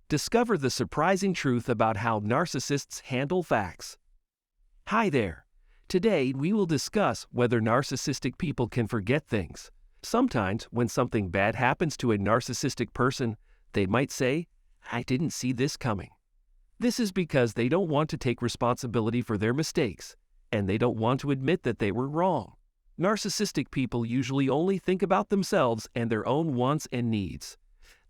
Discover the surprising truth about how narcissists handle facts. Hi there. Today we will discuss whether narcissistic people can forget things. Sometimes when something bad happens to a narcissistic person, they might say, "I didn't see this coming." This is because they don't want to take responsibility for their mistakes, and they don't want to admit that they were wrong. Narcissistic people usually only think about themselves and their own wants and needs.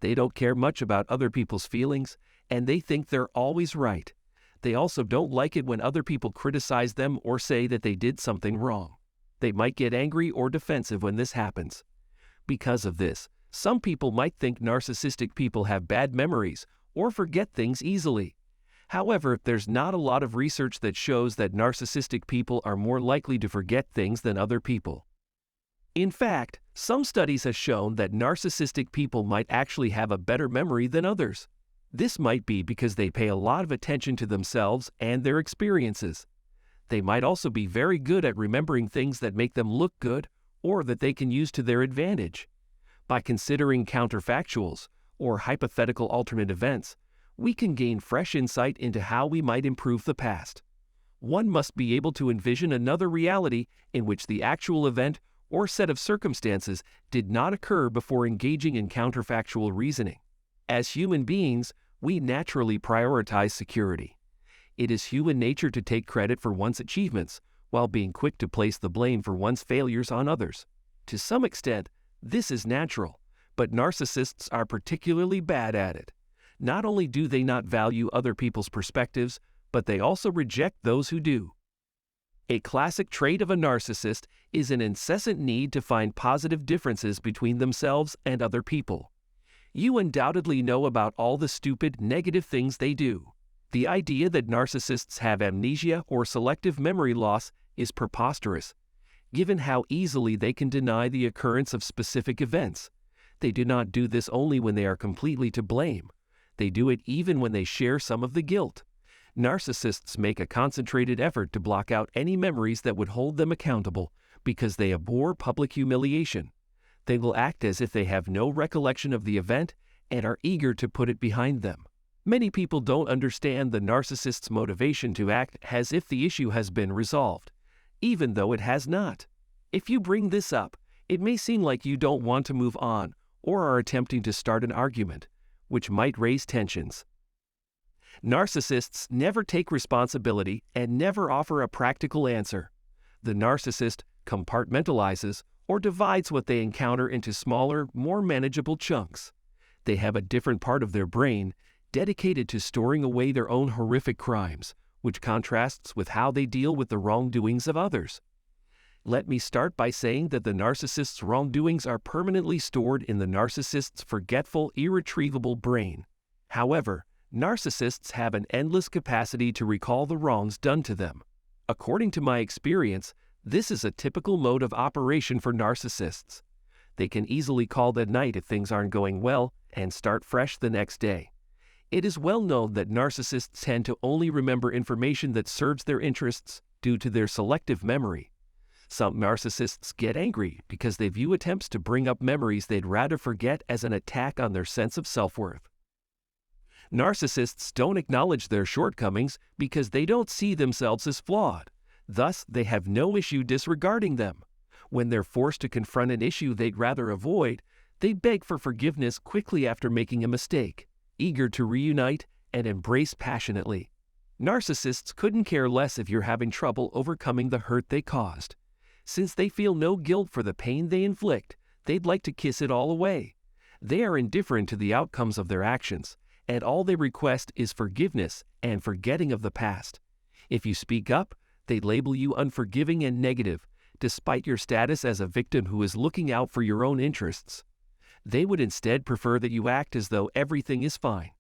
They don't care much about other people's feelings, and they think they're always right. They also don't like it when other people criticize them or say that they did something wrong. They might get angry or defensive when this happens. Because of this, some people might think narcissistic people have bad memories or forget things easily. However, there's not a lot of research that shows that narcissistic people are more likely to forget things than other people. In fact, some studies have shown that narcissistic people might actually have a better memory than others. This might be because they pay a lot of attention to themselves and their experiences. They might also be very good at remembering things that make them look good or that they can use to their advantage. By considering counterfactuals or hypothetical alternate events, we can gain fresh insight into how we might improve the past. One must be able to envision another reality in which the actual event or set of circumstances did not occur before engaging in counterfactual reasoning. As human beings, we naturally prioritize security. It is human nature to take credit for one's achievements, while being quick to place the blame for one's failures on others. To some extent, this is natural, but narcissists are particularly bad at it. Not only do they not value other people's perspectives, but they also reject those who do. A classic trait of a narcissist is an incessant need to find positive differences between themselves and other people. You undoubtedly know about all the stupid, negative things they do. The idea that narcissists have amnesia or selective memory loss is preposterous, given how easily they can deny the occurrence of specific events. They do not do this only when they are completely to blame. They do it even when they share some of the guilt. Narcissists make a concentrated effort to block out any memories that would hold them accountable because they abhor public humiliation. They will act as if they have no recollection of the event and are eager to put it behind them. Many people don't understand the narcissist's motivation to act as if the issue has been resolved, even though it has not. If you bring this up, it may seem like you don't want to move on or are attempting to start an argument, which might raise tensions. Narcissists never take responsibility and never offer a practical answer. The narcissist compartmentalizes or divides what they encounter into smaller, more manageable chunks. They have a different part of their brain dedicated to storing away their own horrific crimes, which contrasts with how they deal with the wrongdoings of others. Let me start by saying that the narcissist's wrongdoings are permanently stored in the narcissist's forgetful, irretrievable brain. However, narcissists have an endless capacity to recall the wrongs done to them. According to my experience, this is a typical mode of operation for narcissists. They can easily call the night if things aren't going well and start fresh the next day. It is well known that narcissists tend to only remember information that serves their interests due to their selective memory. Some narcissists get angry because they view attempts to bring up memories they'd rather forget as an attack on their sense of self-worth. Narcissists don't acknowledge their shortcomings because they don't see themselves as flawed. Thus, they have no issue disregarding them. When they're forced to confront an issue they'd rather avoid, they beg for forgiveness quickly after making a mistake, eager to reunite and embrace passionately. Narcissists couldn't care less if you're having trouble overcoming the hurt they caused. Since they feel no guilt for the pain they inflict, they'd like to kiss it all away. They are indifferent to the outcomes of their actions, and all they request is forgiveness and forgetting of the past. If you speak up, they label you unforgiving and negative, despite your status as a victim who is looking out for your own interests. They would instead prefer that you act as though everything is fine.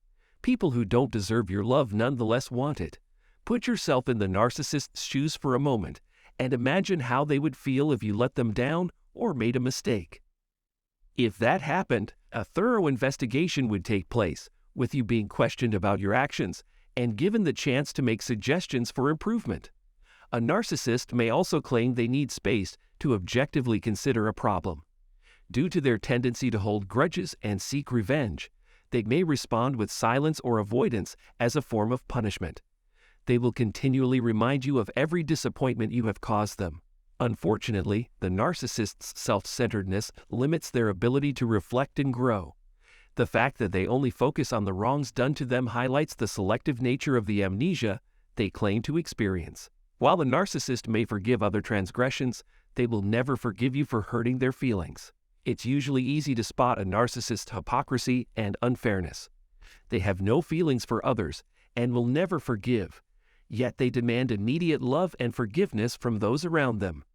People who don't deserve your love nonetheless want it. Put yourself in the narcissist's shoes for a moment, and imagine how they would feel if you let them down or made a mistake. If that happened, a thorough investigation would take place, with you being questioned about your actions and given the chance to make suggestions for improvement. A narcissist may also claim they need space to objectively consider a problem. Due to their tendency to hold grudges and seek revenge, They may respond with silence or avoidance as a form of punishment. They will continually remind you of every disappointment you have caused them. Unfortunately, the narcissist's self-centeredness limits their ability to reflect and grow. The fact that they only focus on the wrongs done to them highlights the selective nature of the amnesia they claim to experience. While the narcissist may forgive other transgressions, they will never forgive you for hurting their feelings. It's usually easy to spot a narcissist's hypocrisy and unfairness. They have no feelings for others and will never forgive, yet they demand immediate love and forgiveness from those around them.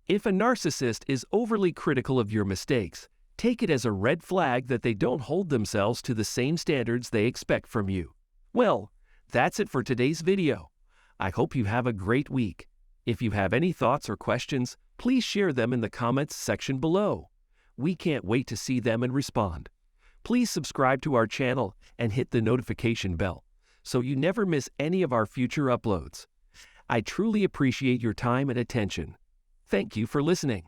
If a narcissist is overly critical of your mistakes, take it as a red flag that they don't hold themselves to the same standards they expect from you. Well, that's it for today's video. I hope you have a great week. If you have any thoughts or questions, please share them in the comments section below. We can't wait to see them and respond. Please subscribe to our channel and hit the notification bell so you never miss any of our future uploads. I truly appreciate your time and attention. Thank you for listening.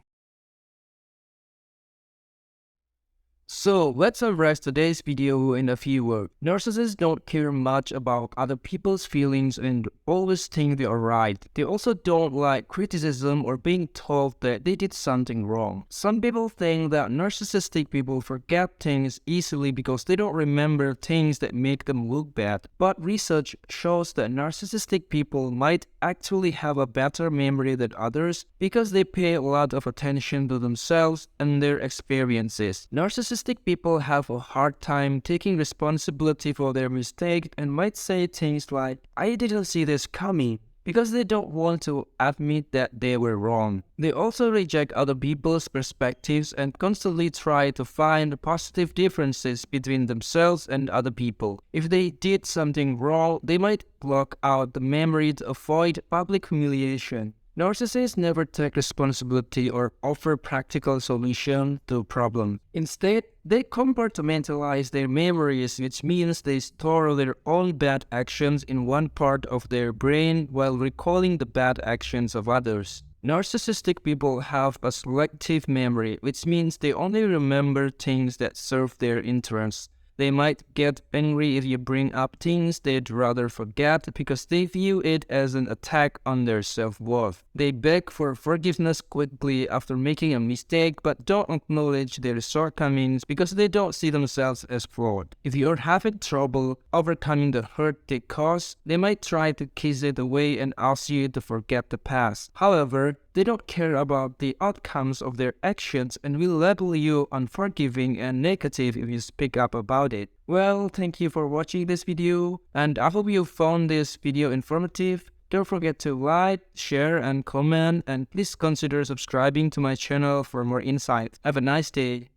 So let's summarize today's video in a few words. Narcissists don't care much about other people's feelings and always think they are right. They also don't like criticism or being told that they did something wrong. Some people think that narcissistic people forget things easily because they don't remember things that make them look bad. But research shows that narcissistic people might actually have a better memory than others because they pay a lot of attention to themselves and their experiences. Narcissistic people have a hard time taking responsibility for their mistake and might say things like, "I didn't see this coming," because they don't want to admit that they were wrong. They also reject other people's perspectives and constantly try to find positive differences between themselves and other people. If they did something wrong, they might block out the memory to avoid public humiliation. Narcissists never take responsibility or offer practical solutions to problems. Instead, they compartmentalize their memories, which means they store their own bad actions in one part of their brain while recalling the bad actions of others. Narcissistic people have a selective memory, which means they only remember things that serve their interests. They might get angry if you bring up things they'd rather forget because they view it as an attack on their self-worth. They beg for forgiveness quickly after making a mistake but don't acknowledge their shortcomings because they don't see themselves as flawed. If you're having trouble overcoming the hurt they cause, they might try to kiss it away and ask you to forget the past. However, they don't care about the outcomes of their actions and will label you unforgiving and negative if you speak up about it. Well, thank you for watching this video, and I hope you found this video informative. Don't forget to like, share, and comment, and please consider subscribing to my channel for more insights. Have a nice day.